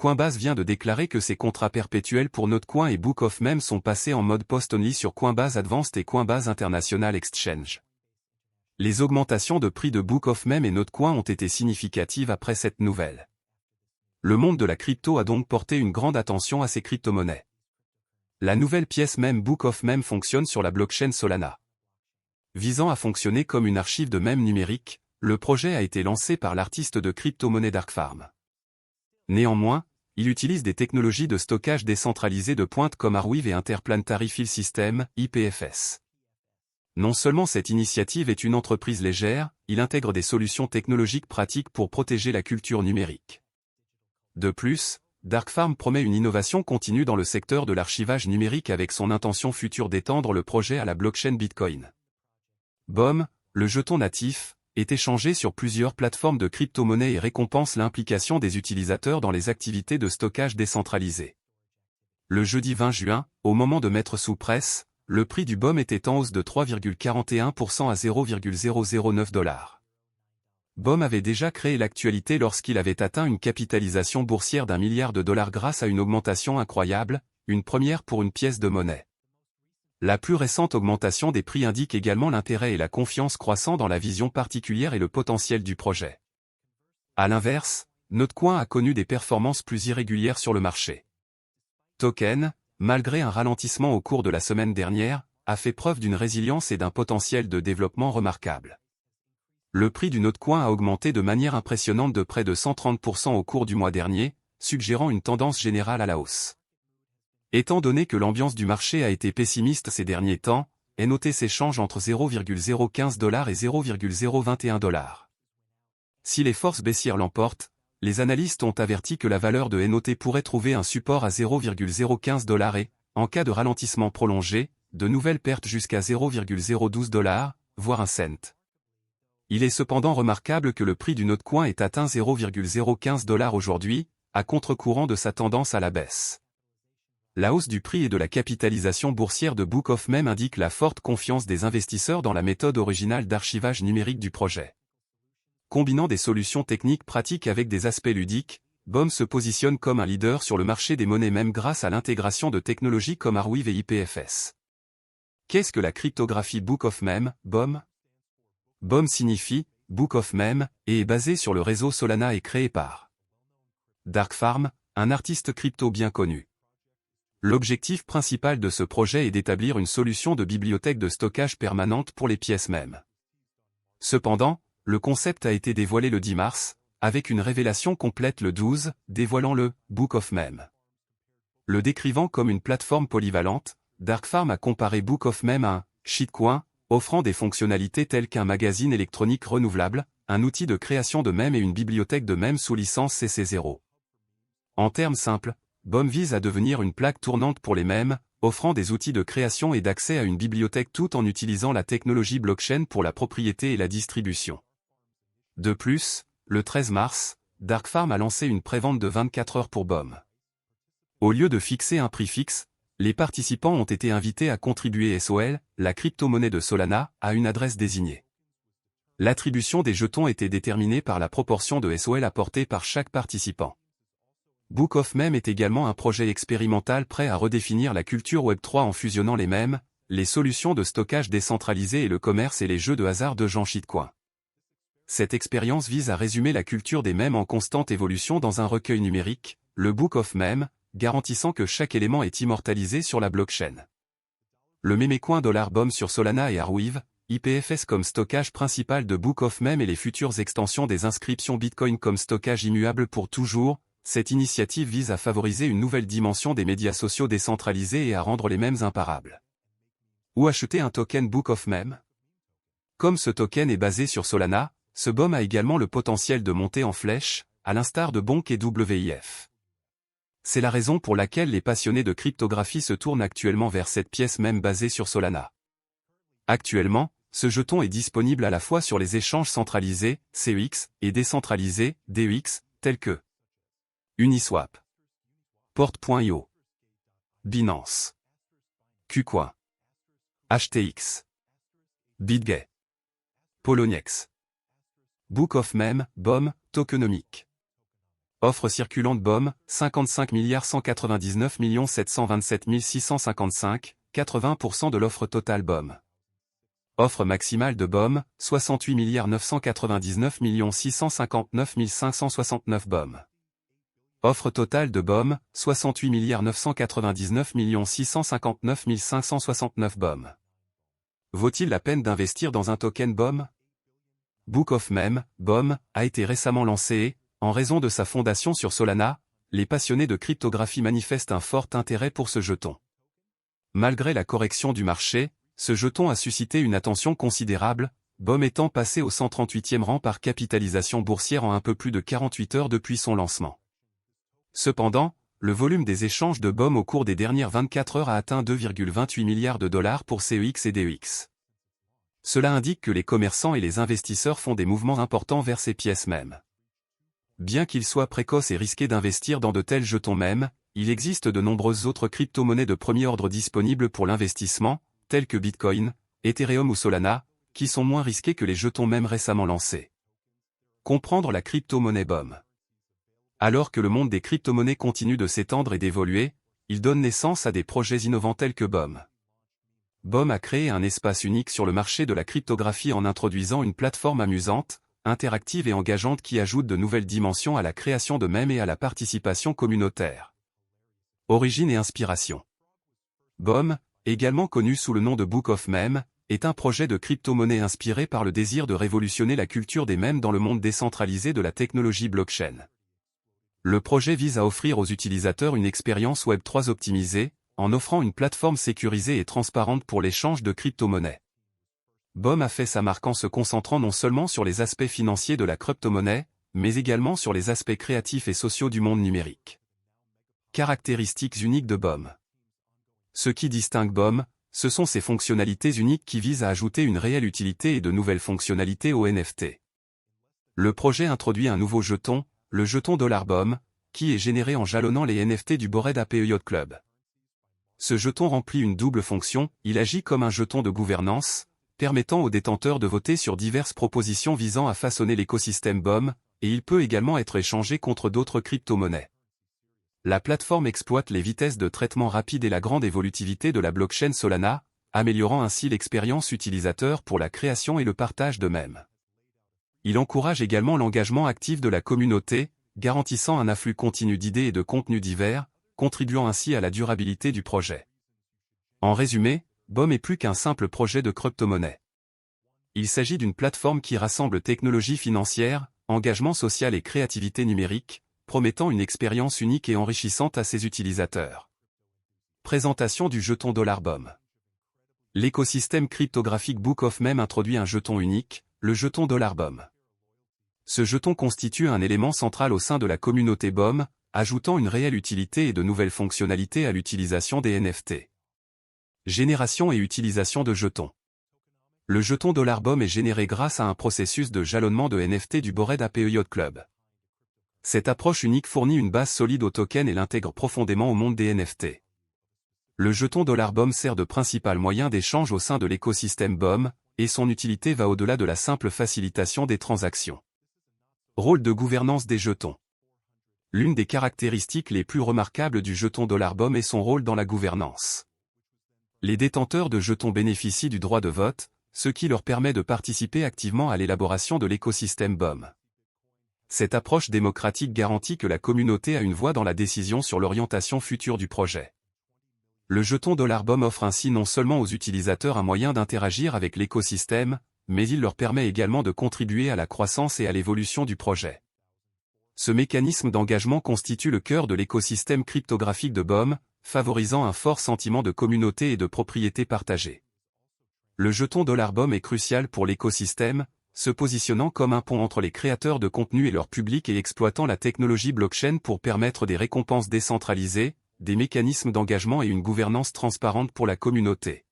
Coinbase vient de déclarer que ses contrats perpétuels pour Notecoin et Book of Mem sont passés en mode post-only sur Coinbase Advanced et Coinbase International Exchange. Les augmentations de prix de Book of Mem et Notecoin ont été significatives après cette nouvelle. Le monde de la crypto a donc porté une grande attention à ces crypto-monnaies. La nouvelle pièce Mem Book of Mem fonctionne sur la blockchain Solana. Visant à fonctionner comme une archive de mèmes numérique, le projet a été lancé par l'artiste de crypto-monnaie Darkfarm. Néanmoins, il utilise des technologies de stockage décentralisées de pointe comme Arweave et Interplanetary File System, IPFS. Non seulement cette initiative est une entreprise légère, il intègre des solutions technologiques pratiques pour protéger la culture numérique. De plus, Darkfarm promet une innovation continue dans le secteur de l'archivage numérique avec son intention future d'étendre le projet à la blockchain Bitcoin. BOM, le jeton natif, est échangé sur plusieurs plateformes de crypto-monnaies et récompense l'implication des utilisateurs dans les activités de stockage décentralisées. Le jeudi 20 juin, au moment de mettre sous presse, le prix du BOM était en hausse de 3,41% à 0,009 $. BOM avait déjà créé l'actualité lorsqu'il avait atteint une capitalisation boursière d'1 milliard de dollars grâce à une augmentation incroyable, une première pour une pièce de monnaie. La plus récente augmentation des prix indique également l'intérêt et la confiance croissant dans la vision particulière et le potentiel du projet. À l'inverse, Notecoin a connu des performances plus irrégulières sur le marché. Token, malgré un ralentissement au cours de la semaine dernière, a fait preuve d'une résilience et d'un potentiel de développement remarquable. Le prix du Notecoin a augmenté de manière impressionnante de près de 130% au cours du mois dernier, suggérant une tendance générale à la hausse. Étant donné que l'ambiance du marché a été pessimiste ces derniers temps, NOT s'échange entre 0,015 $ et 0,021 $. Si les forces baissières l'emportent, les analystes ont averti que la valeur de NOT pourrait trouver un support à 0,015 $ et, en cas de ralentissement prolongé, de nouvelles pertes jusqu'à 0,012 $, voire un cent. Il est cependant remarquable que le prix du Notecoin ait atteint 0,015 $ aujourd'hui, à contre-courant de sa tendance à la baisse. La hausse du prix et de la capitalisation boursière de Book of Mem indique la forte confiance des investisseurs dans la méthode originale d'archivage numérique du projet. Combinant des solutions techniques pratiques avec des aspects ludiques, BOM se positionne comme un leader sur le marché des monnaies Mem grâce à l'intégration de technologies comme Arweave et IPFS. Qu'est-ce que la cryptographie Book of Mem, BOM? BOM signifie Book of Mem et est basé sur le réseau Solana et créé par Darkfarm, un artiste crypto bien connu. L'objectif principal de ce projet est d'établir une solution de bibliothèque de stockage permanente pour les pièces Mem. Cependant, le concept a été dévoilé le 10 mars, avec une révélation complète le 12, dévoilant le Book of Mem. Le décrivant comme une plateforme polyvalente, Darkfarm a comparé Book of Mem à un shitcoin, offrant des fonctionnalités telles qu'un magazine électronique renouvelable, un outil de création de mèmes et une bibliothèque de mèmes sous licence CC0. En termes simples, BOM vise à devenir une plaque tournante pour les mèmes, offrant des outils de création et d'accès à une bibliothèque tout en utilisant la technologie blockchain pour la propriété et la distribution. De plus, le 13 mars, Darkfarm a lancé une prévente de 24 heures pour BOM. Au lieu de fixer un prix fixe, les participants ont été invités à contribuer SOL, la crypto-monnaie de Solana, à une adresse désignée. L'attribution des jetons était déterminée par la proportion de SOL apportée par chaque participant. Book of Mem est également un projet expérimental prêt à redéfinir la culture Web3 en fusionnant les mèmes, les solutions de stockage décentralisées et le commerce et les jeux de hasard de Jean Shitcoin. Cette expérience vise à résumer la culture des mèmes en constante évolution dans un recueil numérique, le Book of Mem, garantissant que chaque élément est immortalisé sur la blockchain. Le mémécoin $BOM sur Solana et Arweave, IPFS comme stockage principal de Book of Mem et les futures extensions des inscriptions Bitcoin comme stockage immuable pour toujours, cette initiative vise à favoriser une nouvelle dimension des médias sociaux décentralisés et à rendre les mèmes imparables. Où acheter un token Book of Mem? Comme ce token est basé sur Solana, ce BOM a également le potentiel de monter en flèche, à l'instar de Bonk et WIF. C'est la raison pour laquelle les passionnés de cryptographie se tournent actuellement vers cette pièce Mem basée sur Solana. Actuellement, ce jeton est disponible à la fois sur les échanges centralisés, CEX, et décentralisés, DEX, tels que Uniswap, Port.io, Binance, KuCoin, HTX, BitGay, Poloniex. Book of Mem, BOM, tokenomique. Offre circulante BOM, 55 199 727 655, 80% de l'offre totale BOM. Offre maximale de BOM, 68 999 659 569 BOM. Offre totale de BOM, 68 999 659 569 BOM. Vaut-il la peine d'investir dans un token BOM? Book of Mem, BOM, a été récemment lancé et, en raison de sa fondation sur Solana, les passionnés de cryptographie manifestent un fort intérêt pour ce jeton. Malgré la correction du marché, ce jeton a suscité une attention considérable, BOM étant passé au 138e rang par capitalisation boursière en un peu plus de 48 heures depuis son lancement. Cependant, le volume des échanges de BOM au cours des dernières 24 heures a atteint 2,28 milliards de dollars pour CEX et DEX. Cela indique que les commerçants et les investisseurs font des mouvements importants vers ces pièces mêmes. Bien qu'il soit précoce et risqué d'investir dans de tels jetons mêmes, il existe de nombreuses autres crypto-monnaies de premier ordre disponibles pour l'investissement, tels que Bitcoin, Ethereum ou Solana, qui sont moins risqués que les jetons mêmes récemment lancés. Comprendre la crypto-monnaie BOM. Alors que le monde des crypto-monnaies continue de s'étendre et d'évoluer, il donne naissance à des projets innovants tels que BOM. BOM a créé un espace unique sur le marché de la cryptographie en introduisant une plateforme amusante, interactive et engageante qui ajoute de nouvelles dimensions à la création de mèmes et à la participation communautaire. Origine et inspiration. BOM, également connu sous le nom de Book of Mem, est un projet de crypto-monnaie inspiré par le désir de révolutionner la culture des mèmes dans le monde décentralisé de la technologie blockchain. Le projet vise à offrir aux utilisateurs une expérience Web3 optimisée, en offrant une plateforme sécurisée et transparente pour l'échange de crypto-monnaies. BOM a fait sa marque en se concentrant non seulement sur les aspects financiers de la crypto-monnaie, mais également sur les aspects créatifs et sociaux du monde numérique. Caractéristiques uniques de BOM. Ce qui distingue BOM, ce sont ses fonctionnalités uniques qui visent à ajouter une réelle utilité et de nouvelles fonctionnalités aux NFT. Le projet introduit un nouveau jeton, le jeton $BOM, qui est généré en jalonnant les NFT du Bored Ape Yacht Club. Ce jeton remplit une double fonction, il agit comme un jeton de gouvernance, permettant aux détenteurs de voter sur diverses propositions visant à façonner l'écosystème BOM, et il peut également être échangé contre d'autres crypto-monnaies. La plateforme exploite les vitesses de traitement rapide et la grande évolutivité de la blockchain Solana, améliorant ainsi l'expérience utilisateur pour la création et le partage de mèmes. Il encourage également l'engagement actif de la communauté, garantissant un afflux continu d'idées et de contenus divers, contribuant ainsi à la durabilité du projet. En résumé, BOM est plus qu'un simple projet de crypto-monnaie. Il s'agit d'une plateforme qui rassemble technologie financière, engagement social et créativité numérique, promettant une expérience unique et enrichissante à ses utilisateurs. Présentation du jeton $BOM. L'écosystème cryptographique Book of Mem introduit un jeton unique, le jeton $BOM. Ce jeton constitue un élément central au sein de la communauté BOM, ajoutant une réelle utilité et de nouvelles fonctionnalités à l'utilisation des NFT. Génération et utilisation de jetons. Le jeton $BOM est généré grâce à un processus de jalonnement de NFT du Bored Ape Yacht Club. Cette approche unique fournit une base solide au token et l'intègre profondément au monde des NFT. Le jeton $BOM sert de principal moyen d'échange au sein de l'écosystème BOM, et son utilité va au-delà de la simple facilitation des transactions. Rôle de gouvernance des jetons. L'une des caractéristiques les plus remarquables du jeton $BOM est son rôle dans la gouvernance. Les détenteurs de jetons bénéficient du droit de vote, ce qui leur permet de participer activement à l'élaboration de l'écosystème BOM. Cette approche démocratique garantit que la communauté a une voix dans la décision sur l'orientation future du projet. Le jeton $BOM offre ainsi non seulement aux utilisateurs un moyen d'interagir avec l'écosystème, mais il leur permet également de contribuer à la croissance et à l'évolution du projet. Ce mécanisme d'engagement constitue le cœur de l'écosystème cryptographique de BOM, favorisant un fort sentiment de communauté et de propriété partagée. Le jeton $BOM est crucial pour l'écosystème, se positionnant comme un pont entre les créateurs de contenu et leur public et exploitant la technologie blockchain pour permettre des récompenses décentralisées, des mécanismes d'engagement et une gouvernance transparente pour la communauté.